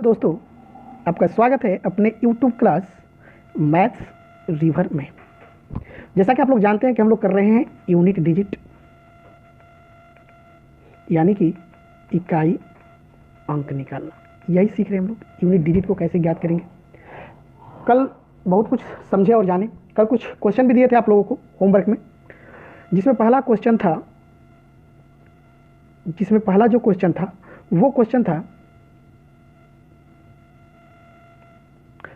दोस्तों, आपका स्वागत है अपने YouTube क्लास मैथ्स रिवर में। जैसा कि आप लोग जानते हैं कि हम लोग कर रहे हैं यूनिट डिजिट, यानी कि इकाई अंक निकालना। यही सीख रहे हैं हम लोग, यूनिट डिजिट को कैसे ज्ञात करेंगे। कल बहुत कुछ समझे और जाने। कल कुछ क्वेश्चन भी दिए थे आप लोगों को होमवर्क में, जिसमें पहला जो क्वेश्चन था वो क्वेश्चन था,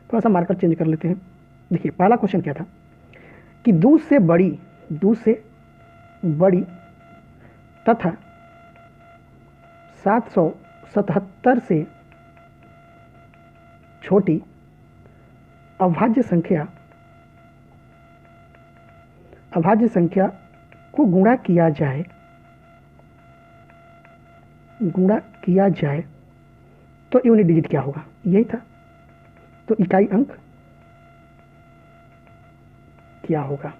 थोड़ा सा मार्कर चेंज कर लेते हैं। देखिए पहला क्वेश्चन क्या था कि दूध से बड़ी तथा 777 से छोटी अभाज्य संख्या को गुणा किया जाए तो यूनिट डिजिट क्या होगा, यही था। तो इकाई अंक क्या होगा,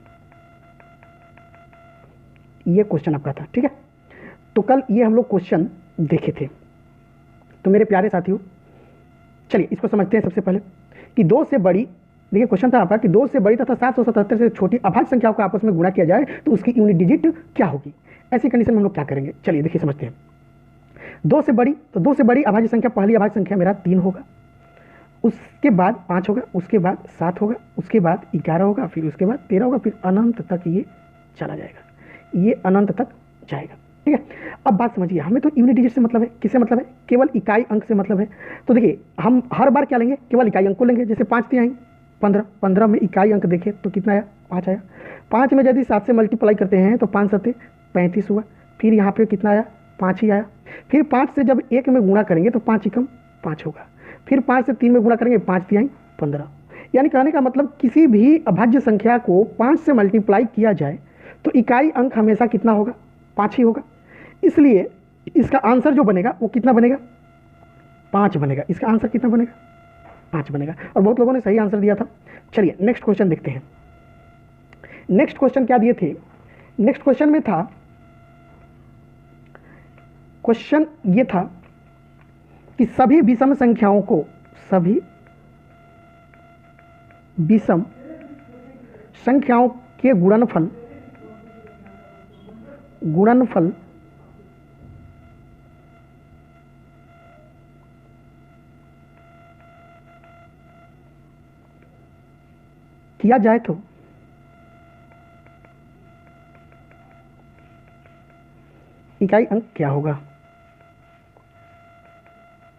ये क्वेश्चन आपका था। ठीक है, तो कल ये हम लोग क्वेश्चन देखे थे। तो मेरे प्यारे साथियों, चलिए इसको समझते हैं। सबसे पहले कि दो से बड़ी, देखिए क्वेश्चन था आपका कि दो से बड़ी तथा 777 से छोटी अभाज्य संख्याओं को आपस में गुणा किया जाए तो उसकी यूनिट डिजिट क्या होगी। ऐसी कंडीशन में हम लोग क्या करेंगे, चलिए देखिए समझते हैं। दो से बड़ी, तो दो से बड़ी अभाज्य संख्या, पहली अभाज्य संख्या मेरा 3 होगा, उसके बाद 5 होगा, उसके बाद 7 होगा, उसके बाद 11 होगा, फिर उसके बाद 13 होगा, फिर अनंत तक ये चला जाएगा, ये अनंत तक जाएगा। ठीक है, अब बात समझिए, हमें तो यूनिट डिजिट से मतलब है, किससे मतलब है, केवल इकाई अंक से मतलब है। तो देखिए हम हर बार क्या लेंगे, केवल इकाई अंक को लेंगे। जैसे 5 थी आई 15 में इकाई अंक देखें तो कितना आया, 5 आया। 5 में यदि 7 से मल्टीप्लाई करते हैं तो 5 7 35 हुआ, फिर यहाँ पे कितना आया, 5 ही आया। फिर 5 से जब 1 में गुणा करेंगे तो 5 एकम 5 होगा, फिर 5 से 3 में गुणा करेंगे, 5 3 15। यानी कहने का मतलब किसी भी अभाज्य संख्या को 5 से मल्टीप्लाई किया जाए तो इकाई अंक हमेशा कितना होगा, 5 ही होगा। इसलिए इसका आंसर जो बनेगा वो कितना बनेगा, 5 बनेगा। इसका आंसर कितना बनेगा, 5 बनेगा। और बहुत लोगों ने सही आंसर दिया था। चलिए नेक्स्ट क्वेश्चन देखते हैं। नेक्स्ट क्वेश्चन क्या दिए थे, नेक्स्ट क्वेश्चन में था, क्वेश्चन ये था कि सभी विषम संख्याओं के गुणनफल किया जाए तो इकाई अंक क्या होगा,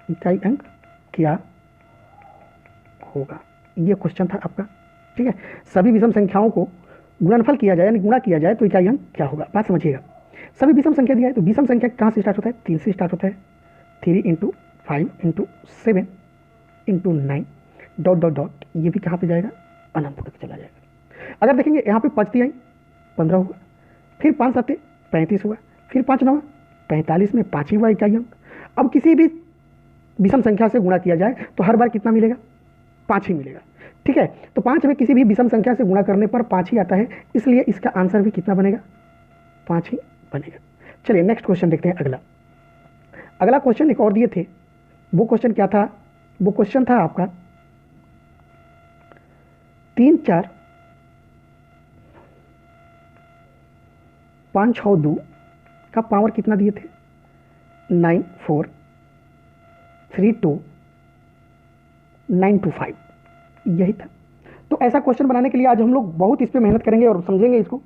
इकाई अंक क्या होगा, ये क्वेश्चन था आपका। ठीक है, सभी विषम संख्याओं को गुणनफल किया जाए यानी गुणा किया जाए तो इकाई अंक क्या होगा। बात समझिएगा, सभी विषम संख्या दिया है तो विषम संख्या कहाँ से स्टार्ट होता है, 3 से स्टार्ट होता है। 3 × 5 × 7 × 9 ... ये भी कहाँ पे जाएगा, अनंत तक चला जाएगा। अगर देखेंगे यहाँ पे 5 आई 15 होगा, फिर 5 7 35 हुआ, फिर 5 9 45 में 5 ही हुआ इकाई अंक। अब किसी भी विषम संख्या से गुणा किया जाए तो हर बार कितना मिलेगा, 5 ही मिलेगा। ठीक है, तो 5 में किसी भी विषम संख्या से गुणा करने पर 5 ही आता है, इसलिए इसका आंसर भी कितना बनेगा, 5 ही बनेगा। चलिए नेक्स्ट क्वेश्चन देखते हैं। अगला क्वेश्चन एक और दिए थे, वो क्वेश्चन क्या था, वो क्वेश्चन था आपका 3 4 5 6 2 का पावर कितना दिए थे, 9 4 3 2 9 2 5, यही था। तो ऐसा क्वेश्चन बनाने के लिए आज हम लोग बहुत इस पे मेहनत करेंगे और समझेंगे इसको।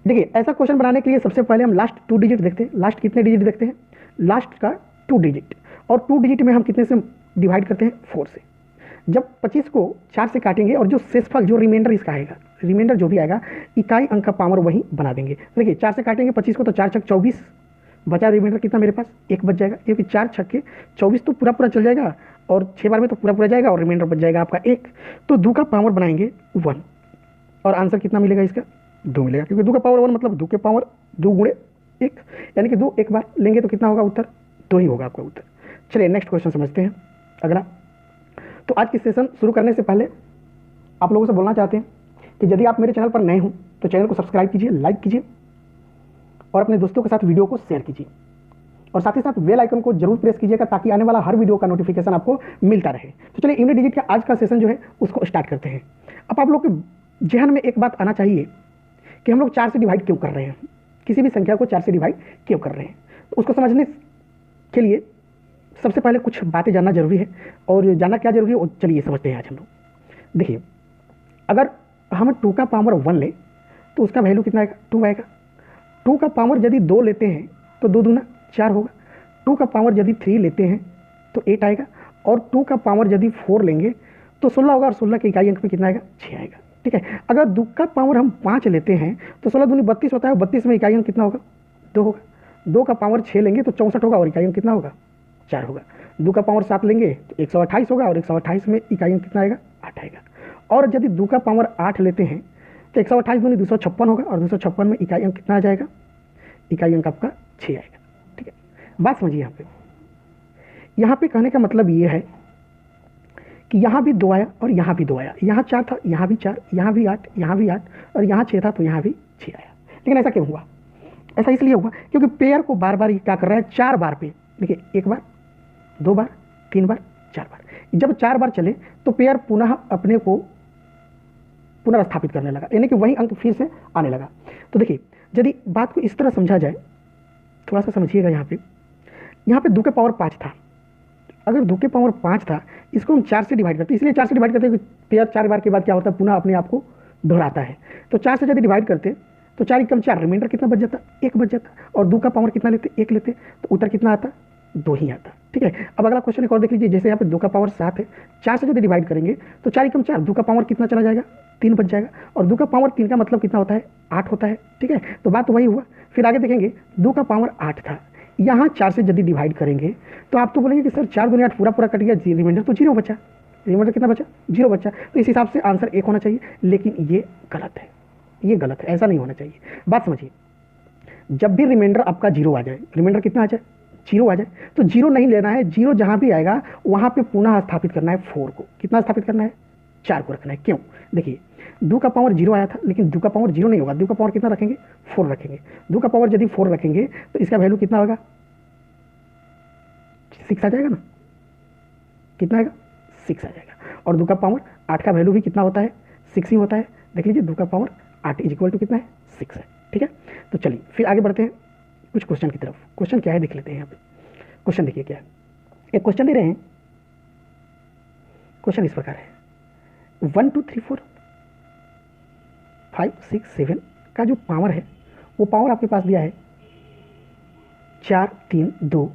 देखिए ऐसा क्वेश्चन बनाने के लिए सबसे पहले हम लास्ट 2 डिजिट देखते हैं। लास्ट कितने डिजिट देखते हैं, लास्ट का 2 डिजिट, और 2 डिजिट में हम कितने से डिवाइड करते हैं, 4 से। जब 25 को 4 से काटेंगे और जो शेषफल, जो रिमाइंडर इसका आएगा, रिमाइंडर जो भी आएगा इकाई अंक का पावर वही बना देंगे। देखिए 4 से काटेंगे 25 को तो 4 छक 24, बचा रिमाइंडर कितना मेरे पास, 1 बच जाएगा, क्योंकि 4 छक्के 24 तो पूरा चल जाएगा और 6 बार में तो पूरा जाएगा और रिमाइंडर बच जाएगा आपका 1। तो 2 का पावर बनाएंगे 1 और आंसर कितना मिलेगा इसका, 2 मिलेगा, क्योंकि 2 का पावर 1 मतलब 2 के पावर 2 × 1, यानी कि 2 एक बार लेंगे तो कितना होगा उत्तर, 2 ही होगा आपका उत्तर। चलिए नेक्स्ट क्वेश्चन समझते हैं अगला। तो आज की सेशन शुरू करने से पहले आप लोगों से बोलना चाहते हैं कि यदि आप मेरे चैनल पर नए हो तो चैनल को सब्सक्राइब कीजिए, लाइक कीजिए और अपने दोस्तों के साथ वीडियो को शेयर कीजिए। और साथ ही साथ बेल आइकन को जरूर प्रेस कीजिएगा ताकि आने वाला हर वीडियो का नोटिफिकेशन आपको मिलता रहे। तो चलिए यूनिट डिजिट का आज का सेशन जो है उसको स्टार्ट करते हैं। अब आप लोग के जहन में एक बात आना चाहिए कि हम लोग 4 से डिवाइड क्यों कर रहे हैं, किसी भी संख्या को 4 से डिवाइड क्यों कर रहे हैं। तो उसको समझने के लिए सबसे पहले कुछ बातें जानना जरूरी है, और जानना क्या जरूरी है वो चलिए समझते हैं आज हम लोग। देखिए, अगर हम 2 का पावर 1 लें तो उसका वैल्यू कितना आएगा, 2 आएगा। 2 का पावर यदि 2 लेते हैं तो 2 दूना 4 होगा। 2 का पावर यदि 3 लेते हैं तो 8 आएगा, और 2 का पावर यदि 4 लेंगे तो 16 होगा, और 16 के इकाई अंक में कितना आएगा, 6 आएगा। ठीक है, अगर 2 का पावर हम 5 लेते हैं तो 16 दूनी 32 होता है, और 32 में इकाई अंक कितना होगा, 2 होगा। 2 का पावर 6 लेंगे तो 64 होगा, और इकाई अंक कितना होगा, 4 होगा। 2 का पावर 7 लेंगे तो 128 होगा, और 128 में इकाई अंक कितना आएगा, 8 आएगा। और यदि 2 का पावर 8 लेते हैं तो 128 दूनी 256 होगा, और 256 में इकाई अंक कितना आ जाएगा, इकाई अंक आपका 6 आएगा। ठीक है, बात समझिए यहाँ पे कहने का मतलब ये है कि यहाँ भी 2 आया और यहाँ भी 2 आया, यहाँ 4 था, यहाँ भी 4, यहाँ भी 8, यहाँ भी 8, और यहाँ 6 था तो यहाँ भी 6 आया। लेकिन ऐसा क्यों हुआ, ऐसा इसलिए हुआ क्योंकि पेयर को बार बार ये क्या कर रहा है, 4 बार पे, देखिए 1 बार, 2 बार, 3 बार, 4 बार। जब 4 बार चले तो पेयर पुनः अपने को पुनर्स्थापित करने लगा, यानी कि वही अंक फिर से आने लगा। तो देखिए, यदि बात को इस तरह समझा जाए, थोड़ा सा समझिएगा। यहाँ पे 2 के पावर 5 था। अगर 2 के पावर 5 था, इसको हम 4 से डिवाइड करते हैं, इसलिए 4 से डिवाइड करते हैं कि पेयर 4 बार के बाद क्या होता है, पुनः अपने आप को दोहराता है। तो 4 से यदि डिवाइड करते तो 4 एकम 4, रिमाइंडर कितना बच जाता, 1 बच जाता। और 2 का पावर कितना लेते, 1 लेते, तो उत्तर कितना आता, 2 ही आता। ठीक है, अब अगला क्वेश्चन एक और देख लीजिए। जैसे यहाँ पे 2 का पावर 7 है, 4 से यदि डिवाइड करेंगे तो 4 एकम 4, 2 का पावर कितना चला जाएगा, 3 बच जाएगा। और 2 का पावर 3 का मतलब कितना होता है, 8 होता है। ठीक है, तो बात वही हुआ। फिर आगे देखेंगे, 2 का पावर 8 था, यहाँ 4 से यदि डिवाइड करेंगे तो आप तो बोलेंगे कि सर 4 दूनी 8 पूरा पूरा कट गया, रिमाइंडर तो 0 बचा, रिमाइंडर कितना बचा, 0 बचा। तो इस हिसाब से आंसर 1 होना चाहिए, लेकिन ये गलत है, ये गलत है, ऐसा नहीं होना चाहिए। बात समझिए, जब भी रिमाइंडर आपका 0 आ जाए, रिमाइंडर कितना आ जाए, 0 आ जाए, तो 0 नहीं लेना है, 0 जहाँ भी आएगा वहाँ पे पुनः स्थापित करना है 4 को। कितना स्थापित करना है, 4 को रखना है। क्यों, देखिए 2 का पावर 0 आया था, लेकिन 2 का पावर 0 नहीं होगा, 2 का पावर कितना रखेंगे, 4 रखेंगे। 2 का पावर यदि 4 रखेंगे तो इसका वैल्यू कितना होगा, 6 आ जाएगा ना, कितना आएगा, 6 आ जाएगा। और 2 का पावर 8 का वैल्यू भी कितना होता है, 6 ही होता है। देख लीजिए, 2 का पावर 8 इज इक्वल टू कितना है, 6 है। ठीक है, तो चलिए फिर आगे बढ़ते हैं कुछ क्वेश्चन की तरफ। क्वेश्चन क्या है देख लेते हैं। यहाँ पे क्वेश्चन देखिए क्या है, एक क्वेश्चन दे रहे हैं। क्वेश्चन इस प्रकार है, 1 2 3 4 5 6 7 का जो पावर है वो पावर आपके पास दिया है 4 3 2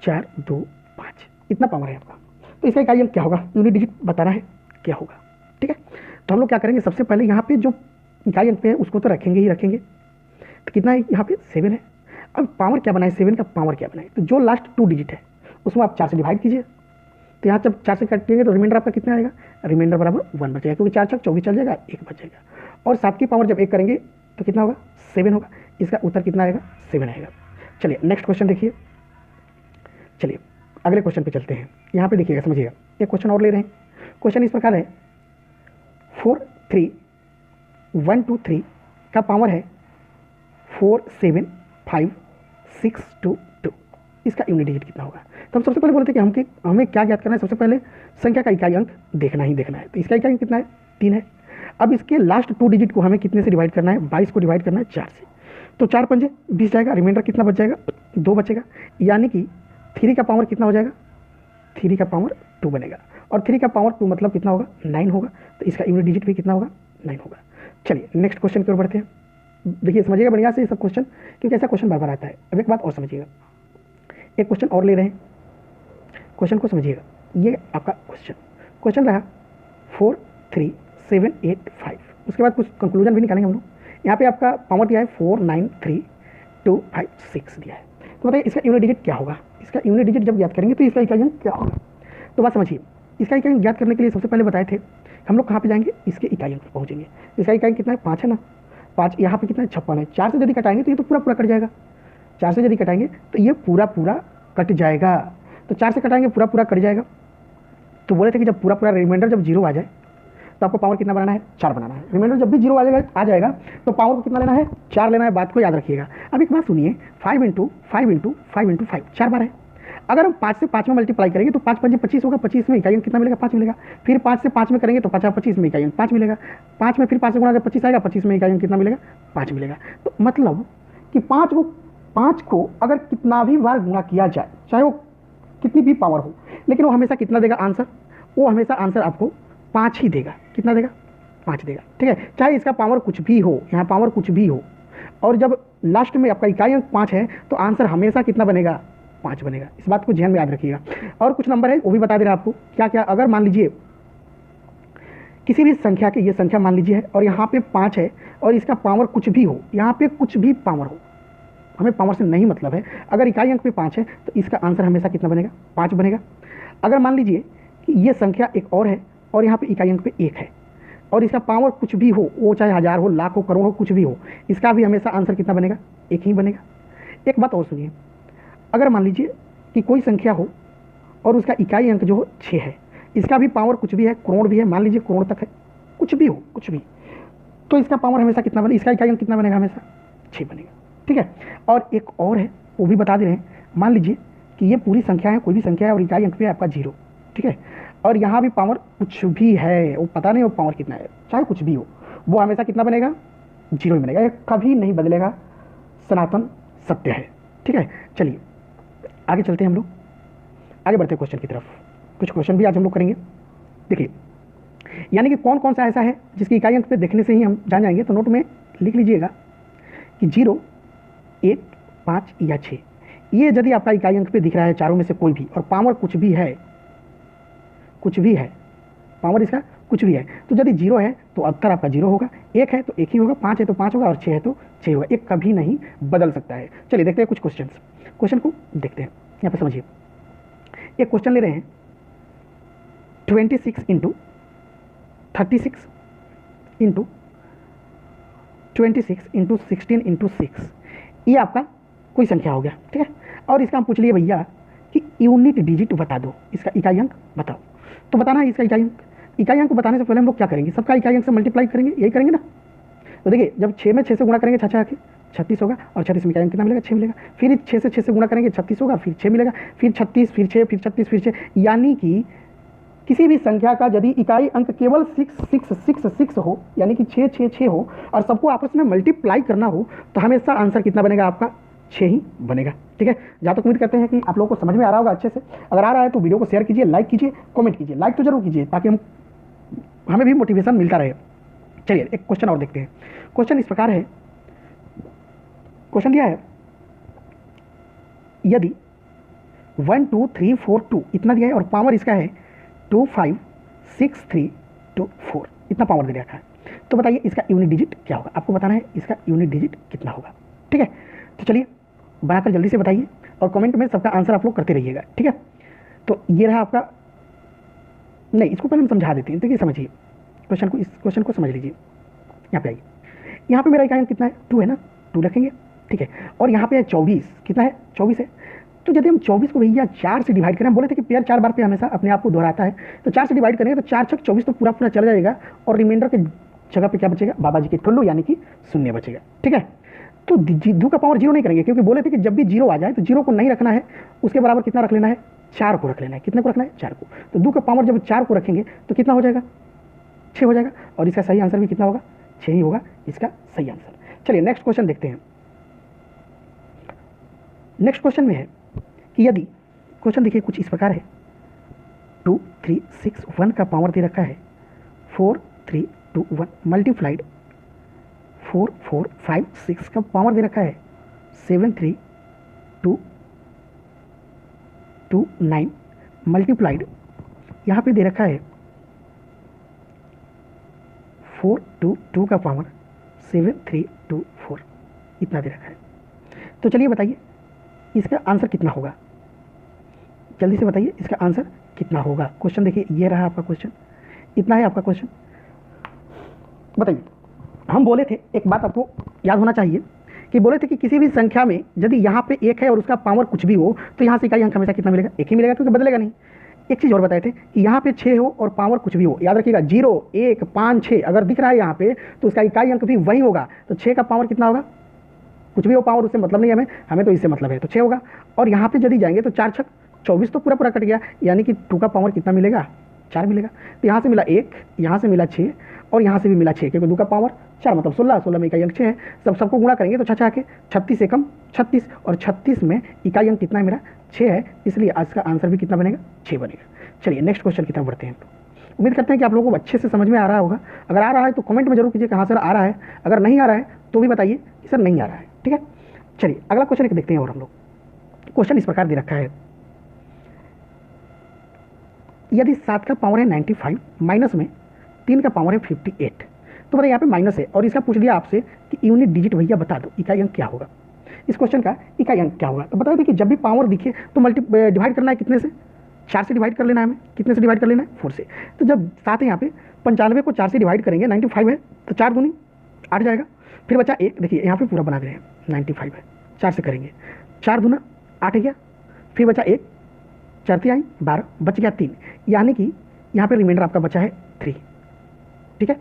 4 2 5, इतना पावर है आपका। तो इसका इकाई अंक क्या होगा, यूनिट डिजिट बताना है क्या होगा। ठीक है, तो हम लोग क्या करेंगे, सबसे पहले यहाँ पे जो इकाई अंक पे है उसको तो रखेंगे ही रखेंगे। तो कितना है, यहाँ पे 7 है। अब पावर क्या बनाए, 7 का पावर क्या बनाए, तो जो लास्ट 2 डिजिट है उसमें आप 4 से डिवाइड कीजिए। तो यहाँ जब 4 से काटेंगे तो रिमाइंडर आपका कितना आएगा, रिमाइंडर बराबर 1 बचेगा, क्योंकि 4 4 24 चल जाएगा, 1 बचेगा। और 7 की पावर जब 1 करेंगे तो कितना होगा, 7 होगा। इसका उत्तर कितना आएगा, 7 आएगा। चलिए नेक्स्ट क्वेश्चन देखिए। चलिए अगले क्वेश्चन पे चलते हैं। यहाँ पे देखिएगा, समझिएगा, एक क्वेश्चन और ले रहे हैं। क्वेश्चन इस प्रकार है, 4 3 1 2 3 का पावर है 4 7 5 6 2 2, इसका यूनिट डिजिट कितना होगा। तो हम सबसे पहले बोलते हैं कि हमें क्या ज्ञात करना है, सबसे पहले संख्या का इकाई अंक देखना ही देखना है। तो इसका इकाई अंक कितना है, 3 है। अब इसके लास्ट 2 डिजिट को हमें कितने से डिवाइड करना है, 22 को डिवाइड करना है 4 से। तो 4 पंजे 20 जाएगा, रिमाइंडर कितना बच जाएगा, 2 बचेगा। यानी कि 3 का पावर कितना हो जाएगा, 3 का पावर 2 बनेगा, और 3 का पावर 2 मतलब कितना होगा, 9 होगा। तो इसका यूनिट डिजिट भी कितना होगा, 9 होगा। चलिए नेक्स्ट क्वेश्चन की ओर बढ़ते हैं। देखिए समझिएगा बढ़िया से ये सब क्वेश्चन, क्योंकि ऐसा क्वेश्चन बार बार आता है। अब एक बात और समझिएगा, एक क्वेश्चन और ले रहे हैं, क्वेश्चन को समझिएगा। ये आपका क्वेश्चन रहा 4 3 7 8 5, उसके बाद कुछ कंक्लूजन भी निकालेंगे हम लोग। यहाँ पे आपका पावर दिया है 4 9 3 2 5 6 दिया है। तो बताइए इसका यूनिट डिजिट क्या होगा। इसका यूनिट डिजिट जब ज्ञात करेंगे तो इसका इकाई अंक क्या होगा। तो बात समझिए, इसका इकाई अंक ज्ञात करने के लिए सबसे पहले बताए थे हम लोग कहाँ पे जाएंगे, इसके इकाई अंक पर पहुँचेंगे। इसका इकाई कितना है, 5 है ना, 5 यहाँ पे कितना है, 56 है। 4 से यदि कटाएंगे तो ये तो पूरा पूरा कट जाएगा, 4 से यदि कटाएंगे तो ये पूरा पूरा कट जाएगा। तो 4 से कटाएंगे पूरा पूरा कट जाएगा। तो बोले थे कि जब पूरा पूरा रिमाइंडर जब 0 आ जाए तो आपको पावर कितना बनाना है, 4 बनाना है। रिमाइंडर जब भी 0 आ जाएगा तो पावर को कितना लेना है, 4 लेना है, बात को याद रखिएगा। अब एक बात सुनिए, 5 इंटू 5 इंटू 5 इंटू 5 4 बार है। अगर हम 5 से 5 में मल्टीप्लाई करेंगे तो 5 5 25 होगा, 25 में इकाई अंक कितना मिलेगा, 5 मिलेगा। फिर 5 से 5 में करेंगे तो 50 25 में इकाई अंक 5 मिलेगा। 5 में फिर 5 से गुणा कर 25 आएगा, 25 में इकाई अंक कितना मिलेगा, 5 मिलेगा। तो मतलब कि 5 को अगर कितना भी बार गुणा किया जाए, चाहे वो कितनी भी पावर हो, लेकिन वो हमेशा कितना देगा आंसर, वो हमेशा आंसर आपको 5 ही देगा। कितना देगा, 5 देगा। ठीक है, चाहे इसका पावर कुछ भी हो, यहाँ पावर कुछ भी हो, और जब लास्ट में आपका इकाई अंक 5 है तो आंसर हमेशा कितना बनेगा, 5 बनेगा। इस बात को ध्यान में याद रखिएगा। और कुछ नंबर है वो भी बता दे रहा आपको क्या क्या। अगर मान लीजिए किसी भी संख्या की ये संख्या मान लीजिए है और यहाँ पे 5 है और इसका पावर कुछ भी हो, यहाँ पे कुछ भी पावर हो, हमें पावर से नहीं मतलब है, अगर इकाई अंक पे 5 है तो इसका आंसर हमेशा कितना बनेगा, 5 बनेगा। अगर मान लीजिए कि ये संख्या एक और है और यहाँ पे इकाई अंक पे 1 है और इसका पावर कुछ भी हो, वो चाहे 1000 हो, लाख हो, करोड़ हो, कुछ भी हो, इसका भी हमेशा आंसर कितना बनेगा, 1 ही बनेगा। एक बात और सुनिए, अगर मान लीजिए कि कोई संख्या हो और उसका इकाई अंक जो हो 6 है, इसका भी पावर कुछ भी है, करोड़ भी है, मान लीजिए करोड़ तक है, कुछ भी हो, कुछ भी, तो इसका पावर हमेशा कितना बनेगा, इसका इकाई अंक कितना बनेगा, हमेशा 6 बनेगा। ठीक है, और एक और है वो भी बता दे रहे हैं। मान लीजिए कि ये पूरी संख्या है, कोई भी संख्या है और इकाई अंक पे आपका 0, ठीक है, और यहाँ भी पावर कुछ भी है, वो पता नहीं वो पावर कितना है, चाहे कुछ भी हो, वो हमेशा कितना बनेगा, 0 ही बनेगा, ये कभी नहीं बदलेगा, सनातन सत्य है। ठीक है, चलिए आगे चलते हैं, हम लोग आगे बढ़ते हैं क्वेश्चन की तरफ। कुछ क्वेश्चन भी आज हम लोग करेंगे। देखिए, यानी कि कौन कौन सा ऐसा है जिसकी इकाई अंक पे देखने से ही हम जान जाएंगे, तो नोट में लिख लीजिएगा कि 0, 1, 5 या 6, ये यदि आपका इकाई अंक पे दिख रहा है चारों में से कोई भी और पावर कुछ भी है, पावर इसका कुछ भी है, तो यदि 0 है तो उत्तर आपका 0 होगा, 1 है तो 1 ही होगा, 5 है तो 5 होगा और 6 है तो 6 होगा, एक कभी नहीं बदल सकता है। चलिए देखते हैं कुछ क्वेश्चन को देखते हैं, यहाँ पे समझिए। एक क्वेश्चन ले रहे हैं 26 इंटू 36 इंटू 26 इंटू 16 इंटू 6, ये आपका कोई संख्या हो गया। ठीक है, और इसका हम पूछ लिए भैया कि यूनिट डिजिट बता दो, इसका इकाई अंक बताओ। तो बताना है इसका इकाई अंक बताने से पहले हम लोग क्या करेंगे, सबका इकाई अंक से मल्टीप्लाई करेंगे, यही करेंगे ना। तो देखिए, जब 6 में 6 से गुणा करेंगे, 6 आके 36 होगा और 36 में इकाई अंक कितना मिलेगा, 6 मिलेगा। फिर 6 से 6 से गुणा करेंगे, 36 होगा, फिर 6 मिलेगा, फिर 36, फिर 6, फिर 36, फिर 6, यानी कि किसी भी संख्या का यदि इकाई अंक केवल 6 हो, यानी कि 6 6 6 हो और सबको आपस में मल्टीप्लाई करना हो, तो हमेशा आंसर कितना बनेगा आपका, 6 ही बनेगा। ठीक है, जहाँ तक उम्मीद करते हैं कि आप लोगों को समझ में आ रहा होगा अच्छे से। अगर आ रहा है तो वीडियो को शेयर कीजिए, लाइक कीजिए, कमेंट कीजिए, लाइक तो जरूर कीजिए ताकि हमें भी मोटिवेशन मिलता रहे। चलिए एक क्वेश्चन और देखते हैं। क्वेश्चन इस प्रकार है, क्वेश्चन दिया है यदि 1 2 3 4 2 इतना दिया है और पावर इसका है 2 5 6 3 2 4, इतना पावर दे रखा है, तो बताइए इसका यूनिट डिजिट क्या होगा, आपको बताना है इसका यूनिट डिजिट कितना होगा। ठीक है, तो चलिए बनाकर जल्दी से बताइए और कमेंट में सबका आंसर आप लोग करते रहिएगा। ठीक है, तो ये रहा आपका, नहीं इसको पहले हम समझा देते हैं। देखिए समझिए क्वेश्चन को, इस क्वेश्चन को समझ लीजिए। यहाँ पे आइए, यहाँ पे मेरा इकाई अंक कितना है, 2 है ना, 2 रखेंगे। ठीक है, और यहाँ पे है 24, कितना है, 24 है। तो यदि हम 24 को भैया 4 से डिवाइड करें, हम बोले थे कि पेयर 4 बार पे हमेशा अपने आप को दोहराता है, तो 4 से डिवाइड करेंगे तो 4 6 24 तो पूरा चला जाएगा और रिमाइंडर के जगह पे क्या बचेगा, बाबा जी के ठुल्लू यानी कि 0 बचेगा। ठीक है, तो 2 का पावर 0 नहीं करेंगे क्योंकि बोले थे कि जब भी 0 आ जाए तो 0 को नहीं रखना है, उसके बराबर कितना रख लेना है, 4 को रख लेना है। कितने को रखना है, 4 को। तो 2 का पावर जब 4 को रखेंगे तो कितना हो जाएगा, 6 हो जाएगा और इसका सही आंसर भी कितना होगा, 6 ही होगा इसका सही आंसर। चलिए नेक्स्ट क्वेश्चन देखते हैं। नेक्स्ट क्वेश्चन में है कि यदि क्वेश्चन देखिए कुछ इस प्रकार है, 2 3 6 1 का पावर दे रखा है 4 3 2 1 मल्टीप्लाइड 4 4 5 6 का पावर दे रखा है 7 3 2 2 9 मल्टीप्लाइड यहाँ पे दे रखा है 4 2 2 का पावर 7 3 2 4, इतना दे रखा है। तो चलिए बताइए इसका आंसर कितना होगा, जल्दी से बताइए इसका आंसर कितना होगा। क्वेश्चन देखिए, ये रहा आपका क्वेश्चन, इतना है आपका क्वेश्चन। बताइए, हम बोले थे एक बात आपको याद होना चाहिए कि बोले थे कि किसी भी संख्या में यदि यहाँ पे 1 है और उसका पावर कुछ भी हो तो यहाँ से इकाई अंक हमेशा कितना मिलेगा, 1 ही मिलेगा क्योंकि बदलेगा नहीं। एक चीज़ और बताए थे कि यहाँ पे 6 हो और पावर कुछ भी हो, याद रखिएगा 0 1 5 6 अगर दिख रहा है यहाँ पे तो उसका इकाई अंक भी वही होगा। तो 6 का पावर कितना होगा, कुछ भी हो पावर, उससे मतलब नहीं हमें तो इससे मतलब है, तो 6 होगा। और यहाँ पे यदि जाएंगे तो 4 6 24 तो पूरा पूरा कट गया, यानी कि 2 का पावर कितना मिलेगा, 4 मिलेगा। तो यहाँ से मिला 1, यहाँ से मिला 6 और यहाँ से भी मिला 6, क्योंकि 2 का पावर 4 मतलब 16, 16 में इकाई अंक 6 है। सबको गुणा करेंगे तो 6 के 36 एकम 36 और 36 में इकाई अंक कितना है मेरा, 6 है, इसलिए आज का आंसर भी कितना बनेगा, 6 बनेगा। चलिए नेक्स्ट क्वेश्चन की तरफ बढ़ते हैं। उम्मीद करते हैं कि आप लोगों को अच्छे से समझ में आ रहा होगा। अगर आ रहा है तो कमेंट में जरूर कीजिए कि हाँ सर आ रहा है, अगर नहीं आ रहा है तो भी बताइए कि सर नहीं आ रहा है, ठीक है। चलिए अगला क्वेश्चन एक देखते हैं। और हम लोग क्वेश्चन इस प्रकार दे रखा है, यदि 7 का पावर है 95 माइनस में 3 का पावर है 58, तो बताइए यहाँ पे माइनस है और इसका पूछ दिया आपसे कि यूनिट डिजिट भैया बता दो इकाई अंक क्या होगा, इस क्वेश्चन का इकाई अंक क्या होगा। तो बता दें कि जब भी पावर दिखे तो डिवाइड करना है कितने से, 4 से डिवाइड कर लेना है हमें, कितने से डिवाइड कर लेना है, 4 से। तो जब 7 है यहाँ पे 95 को 4 से डिवाइड करेंगे, 95 है तो 4 दूनी 8 जाएगा, फिर बचा 1, देखिए यहाँ पे पूरा बना दे रहे हैं, 95 है 4 से करेंगे, 4 दूना 8 गया, फिर बचा 1, 4 आई 12, बच गया 3, यानी कि यहाँ पे रिमाइंडर आपका बचा है 3, ठीक है।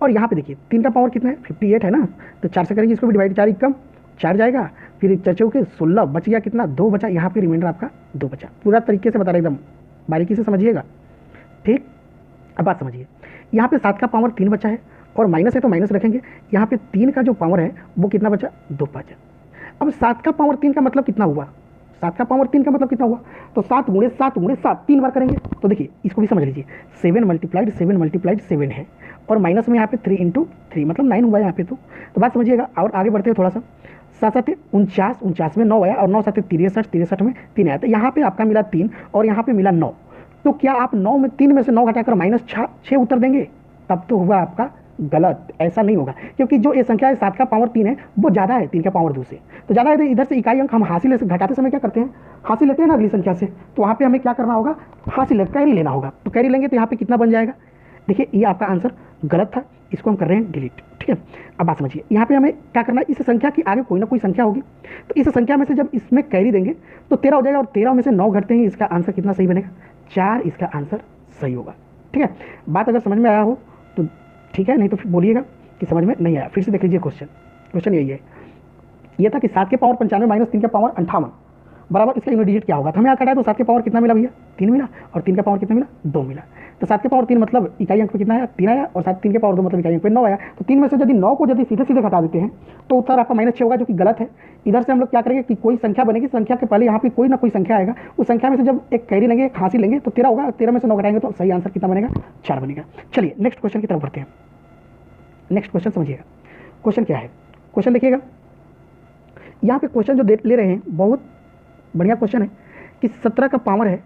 और यहाँ पे देखिए 3 का पावर कितना है, 58 है ना, तो 4 से करेंगे इसको भी डिवाइड, 4 कम 4 जाएगा, फिर 4 चौके 16, बच गया कितना, 2 बचा, यहाँ पे रिमाइंडर आपका 2 बचा। पूरा तरीके से बता रहे, एकदम बारीकी से समझिएगा, ठीक। अब बात समझिए, यहाँ पे 7 का पावर 3 बचा है और माइनस है तो माइनस रखेंगे, यहाँ पे 3 का जो पावर है वो कितना बचा, 2 बचा। अब 7 का पावर 3 का मतलब कितना हुआ, 7 का पावर 3 का मतलब कितना हुआ, तो 7 गुणे 7 गुणे 7 3 बार करेंगे। तो देखिए इसको भी समझ लीजिए, 7 मल्टीप्लाइड 7 है और माइनस में यहाँ पे 3 × 3 मतलब 9 हुआ यहाँ पे। तो बात समझिएगा और आगे बढ़ते हैं थोड़ा सा, 7 7 49, 49 में 9 आया और 9 7 63, 63 में 3 आया, तो यहाँ पे आपका मिला 3 और यहाँ पे मिला 9। तो क्या आप 9 में 3 में से 9 घटाकर -6 उत्तर देंगे, तब तो हुआ आपका गलत, ऐसा नहीं होगा, क्योंकि जो ये संख्या है 7 का पावर 3 है वो ज़्यादा है 3 का पावर 2 से, तो ज़्यादा है तो इधर से इकाई अंक हम हासिल घटाते समय क्या करते हैं, हासिल लेते हैं ना अगली संख्या से, तो वहाँ पे हमें क्या करना होगा, हासिल कैरी लेना होगा। तो कैरी लेंगे तो यहाँ पे कितना बन जाएगा, देखिए ये आपका आंसर गलत था, इसको हम कर रहे हैं डिलीट, ठीक है। अब बात समझिए, यहाँ पे हमें क्या करना है, इस संख्या की आगे कोई ना कोई संख्या होगी, तो इस संख्या में से जब इसमें कैरी देंगे तो 13 हो जाएगा और 13 में से 9 घटते हैं, इसका आंसर कितना सही बनेगा, 4 इसका आंसर सही होगा, ठीक है। बात अगर समझ में आया हो तो ठीक है, नहीं तो फिर बोलिएगा कि समझ में नहीं आया। फिर से देख लीजिए क्वेश्चन यही है, ये था कि 7 के पावर 95 माइनस 3 के पावर 58 बराबर इसका यूनिट डिजिट क्या होगा। तो हमें क्या है, तो 7 के पावर कितना मिला भैया, 3 मिला, और 3 का पावर कितना मिला, 2 मिला। तो 7 के पावर 3 मतलब इकाई अंक पे कितना आया, 3 आया, और 3 के पावर 2 मतलब इकाई अंक पे 9 आया। तो 3 में से यदि 9 को यदि सीधे सीधे घटा देते हैं तो उत्तर आपका -6 होगा, जो कि गलत है। इधर से हम लोग क्या करेंगे कि कोई संख्या बनेगी, संख्या के पहले यहाँ पे कोई ना कोई संख्या आएगा, उस संख्या में से जब एक कैरी लेंगे, एक हासिल लेंगे तो 13 होगा, 13 में से 9 घटाएंगे तो सही आंसर कितना बनेगा, 4 बनेगा। चलिए नेक्स्ट क्वेश्चन की तरफ बढ़ते हैं। नेक्स्ट क्वेश्चन समझिएगा, क्वेश्चन क्या है, क्वेश्चन देखिएगा, यहाँ पे क्वेश्चन जो ले रहे हैं बहुत बढ़िया क्वेश्चन है कि 17 का पावर है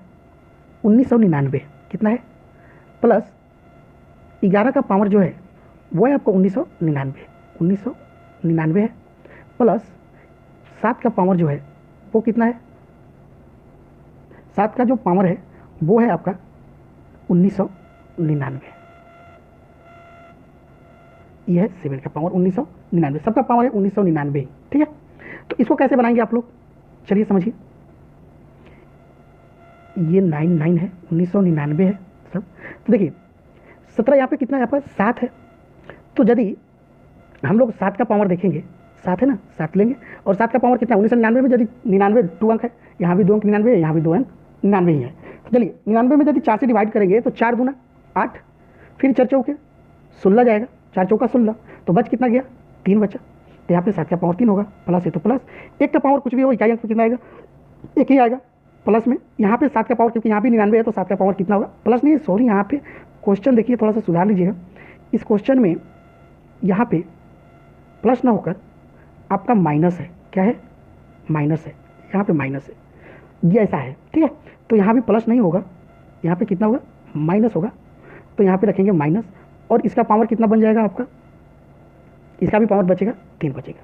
1999 कितना है, प्लस 11 का पावर जो है वो है आपको 1999 है, प्लस 7 का पावर जो है वो कितना है, 7 का जो पावर है वो है आपका 1999, ये है 7 का पावर 1999, सबका पावर है 1999, ठीक है। तो इसको कैसे बनाएंगे आप लोग, चलिए समझिए, ये 99 है, 1999 है सब। तो देखिए 17 यहाँ पे कितना है, यहाँ पर 7 है, तो यदि हम लोग 7 का पावर देखेंगे, 7 है ना, 7 लेंगे, और 7 का पावर कितना है 1999 में, यदि 99 2 अंक है, यहाँ भी 2 अंक 99 है, यहाँ भी 2 अंक 99 ही है। तो चलिए 99 में यदि 4 से डिवाइड करेंगे तो 4 दूना 8, फिर 4 चौके 16 जाएगा, 4 चौका 16, तो बच कितना गया, 3 बचा। तो यहाँ पे 7 का पावर 3 होगा, प्लस है तो प्लस, 1 का पावर कुछ भी हो, इकाई अंक कितना आएगा, 1 ही आएगा, प्लस में यहाँ पे 7 का पावर, क्योंकि यहाँ भी 99 है तो 7 का पावर कितना होगा, प्लस नहीं, सॉरी यहाँ पे क्वेश्चन देखिए थोड़ा सा सुधार लीजिएगा, इस क्वेश्चन में यहाँ पे प्लस ना होकर आपका माइनस है, क्या है, माइनस है, यहाँ पे माइनस है, ये ऐसा है, ठीक है। तो यहाँ भी प्लस नहीं होगा, यहाँ पे कितना होगा, माइनस होगा, तो यहाँ पे रखेंगे माइनस, और इसका पावर कितना बन जाएगा आपका, इसका भी पावर बचेगा 3 बचेगा,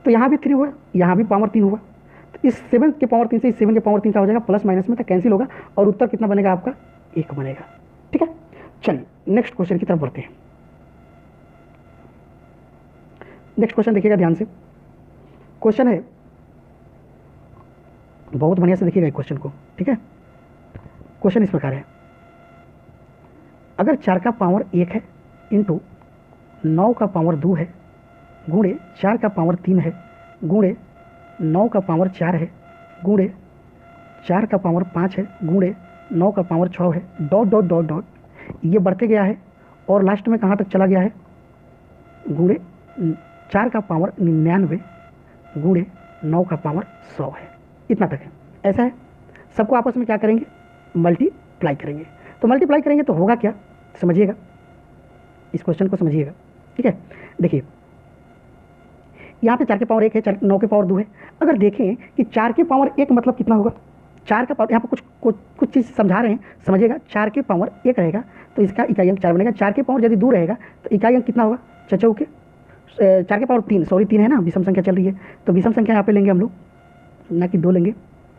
तो यहाँ भी 3 हुआ, यहाँ भी पावर 3 हुआ, तो इस 7 के पावर 3 से इस 7 के पावर 3 का हो जाएगा, प्लस माइनस में तो कैंसिल होगा, और उत्तर कितना बनेगा आपका, 1 बनेगा, ठीक है। चलिए नेक्स्ट क्वेश्चन की तरफ बढ़ते हैं। नेक्स्ट क्वेश्चन देखिएगा ध्यान से, क्वेश्चन है, बहुत बढ़िया से देखिएगा क्वेश्चन को, ठीक है। क्वेश्चन इस प्रकार है, अगर 4 का पावर 1 है इंटू 9 का पावर 2 है गुणे 4 का पावर 3 है गुणे 9 का पावर 4 है गुणे 4 का पावर 5 है गुणे 9 का पावर 6 है, डॉट डॉट डॉट डॉट, ये बढ़ते गया है और लास्ट में कहाँ तक चला गया है, गुणे 4 का पावर 99 गुणे 9 का पावर 100 है, इतना तक है। ऐसा है, सबको आपस में क्या करेंगे, मल्टीप्लाई करेंगे। तो मल्टीप्लाई करेंगे तो होगा क्या, समझिएगा, इस क्वेश्चन को समझिएगा, ठीक है। देखिए यहाँ पे 4 के पावर 1 है, 9 के पावर 2 है। अगर देखें कि 4 के पावर 1 मतलब कितना होगा, 4 का पावर, यहाँ पर कुछ चीज़ समझा रहे हैं, समझिएगा। 4 के पावर 1 रहेगा तो इसका इकाई अंक 4 बनेगा। 4 के पावर यदि 2 रहेगा तो इकाई अंक कितना होगा, चचौ के 4 के पावर 3, सॉरी 3 है ना, विषम संख्या चल रही है, तो विषम संख्या यहाँ पे लेंगे हम लोग, ना कि 2 लेंगे,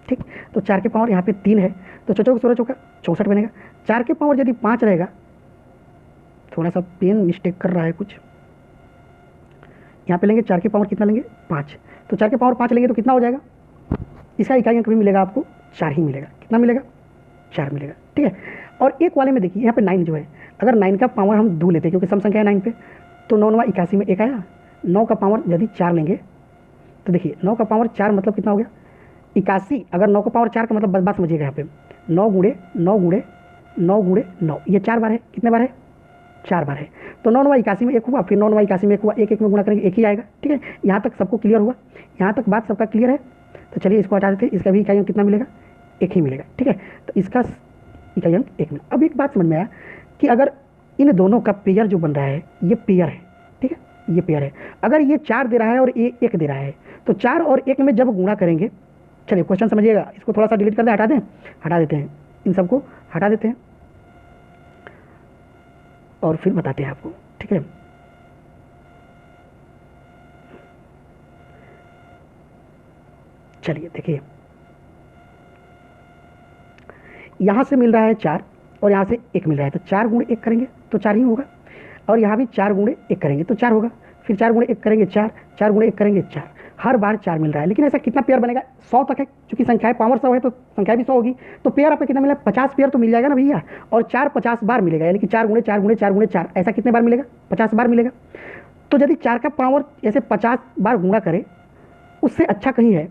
ठीक। तो 4 के पावर यहाँ पे 3 है तो चचौ के 16 चौका 64 बनेगा। 4 के पावर यदि 5 रहेगा, थोड़ा सा पेन मिस्टेक कर रहा है कुछ, यहाँ पे लेंगे 4 के पावर कितना लेंगे, 5, तो 4 के पावर 5 लेंगे तो कितना हो जाएगा, इसका इकाई अंक भी मिलेगा आपको 4 ही मिलेगा। कितना मिलेगा, 4 मिलेगा, ठीक है। और एक वाले में देखिए यहाँ पे 9 जो है, अगर 9 का पावर हम 2 लेते हैं क्योंकि सम संख्या है 9 पे, तो 9 81 में 1 आया। 9 का पावर यदि 4 लेंगे तो देखिए 9 का पावर 4 मतलब कितना हो गया, 81। अगर 9 का पावर 4 का मतलब बात समझिएगा, यहाँ पे 9 गुणे 9 गुणे 9 गुणे 9, ये 4 बार है, कितने बार है, 4 बार है। तो 9 9 81 में 1 हुआ, फिर 9 9 81 में 1 हुआ, 1 1 में गुणा करेंगे 1 ही आएगा, ठीक है। यहाँ तक सबको क्लियर हुआ, यहाँ तक बात सबका क्लियर है। तो चलिए इसको हटा देते हैं, इसका भी इकाई अंक कितना मिलेगा, 1 ही मिलेगा, ठीक है। तो इसका इकाई अंक 1 मिलेगा। अब एक बात समझ में आया कि अगर इन दोनों का पेयर जो बन रहा है, ये पेयर है, ठीक है, ये पेयर है। अगर ये 4 दे रहा है और ये 1 दे रहा है, तो 4 और 1 में जब गुणा करेंगे, चलिए क्वेश्चन समझिएगा, इसको थोड़ा सा डिलीट कर दें, हटा दें, हटा देते हैं, इन सबको हटा देते हैं और फिर बताते हैं आपको, ठीक है। चलिए देखिए, यहाँ से मिल रहा है 4 और यहाँ से 1 मिल रहा है, तो 4 गुणे 1 करेंगे तो 4 ही होगा, और यहाँ भी 4 गुणे 1 करेंगे तो 4 होगा, फिर 4 गुणे 1 करेंगे 4, 4 गुणे 1 करेंगे 4, हर बार 4 मिल रहा है। लेकिन ऐसा कितना पेयर बनेगा, 100 तक है, क्योंकि संख्याएं पावर 100 है तो संख्या भी 100 होगी, तो पेयर आपको कितना मिला, 50 पेयर तो मिल जाएगा ना भैया, और 4 50 बार मिलेगा, यानी कि 4 गुणे 4 गुणे 4 गुणे 4, ऐसा कितने बार मिलेगा, 50 बार मिलेगा। तो यदि 4 का पावर ऐसे 50 बार गुणा करें, उससे अच्छा कहीं है,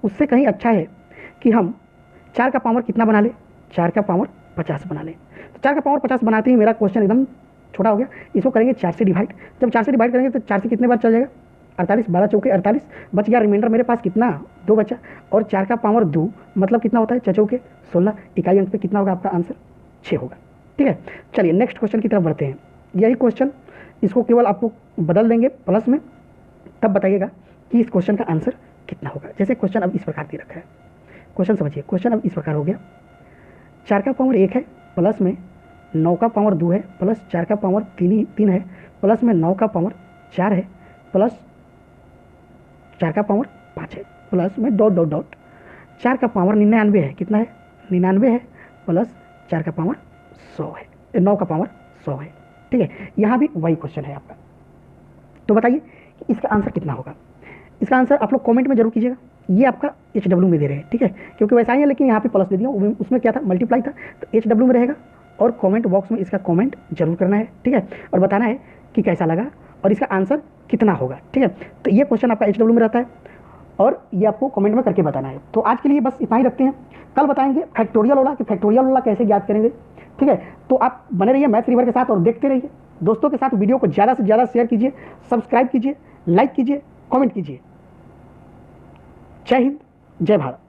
उससे कहीं अच्छा है कि हम 4 का पावर कितना बना ले, 4 का पावर 50 बना ले। तो 4 का पावर 50 बनाते ही मेरा क्वेश्चन एकदम छोटा हो गया। इसको करेंगे 4 से डिवाइड, जब 4 से डिवाइड करेंगे तो 4 से कितने बार चल जाएगा, 48, 12 चौके 48, बच गया रिमाइंडर मेरे पास कितना, 2 बचा, और 4 का पावर 2 मतलब कितना होता है, चौके 16, इकाई अंक पे कितना होगा आपका आंसर, 6 होगा, ठीक है। चलिए नेक्स्ट क्वेश्चन की तरफ बढ़ते हैं। यही क्वेश्चन, इसको केवल आपको बदल देंगे प्लस में, तब बताइएगा कि इस क्वेश्चन का आंसर कितना होगा। जैसे क्वेश्चन अब इस प्रकार दे रखा है, क्वेश्चन समझिए, क्वेश्चन अब इस प्रकार हो गया, 4 का पावर 1 है, प्लस में 9 का पावर 2 है, प्लस 4 का पावर 3 है, प्लस में 9 का पावर 4 है, प्लस 4 का पावर 5 है, प्लस में डॉट डॉट डॉट 4 का पावर 99 है, कितना है, 99 है, प्लस 4 का पावर 100 है, 9 का पावर 100 है, ठीक है। यहाँ भी वही क्वेश्चन है आपका। तो बताइए कि इसका आंसर कितना होगा। इसका आंसर आप लोग कमेंट में जरूर कीजिएगा। ये आपका HW में दे रहे हैं, ठीक है, क्योंकि वैसा ही है, लेकिन यहाँ पे प्लस दे दिया, उसमें क्या था, मल्टीप्लाई था, तो HW में रहेगा। और कमेंट बॉक्स में इसका कमेंट जरूर करना है, ठीक है, और बताना है कि कैसा लगा और इसका आंसर कितना होगा, ठीक है। तो ये क्वेश्चन आपका HW में रहता है और ये आपको कमेंट में करके बताना है। तो आज के लिए बस इतना ही रखते हैं, कल बताएंगे फैक्टोरियल वाला कि फैक्टोरियल वाला कैसे ज्ञात करेंगे, ठीक है। तो आप बने रहिए मैथ्स रिवर के साथ और देखते रहिए। दोस्तों के साथ वीडियो को ज़्यादा से ज़्यादा शेयर कीजिए, सब्सक्राइब कीजिए, लाइक कीजिए, कमेंट कीजिए। जय हिंद, जय भारत।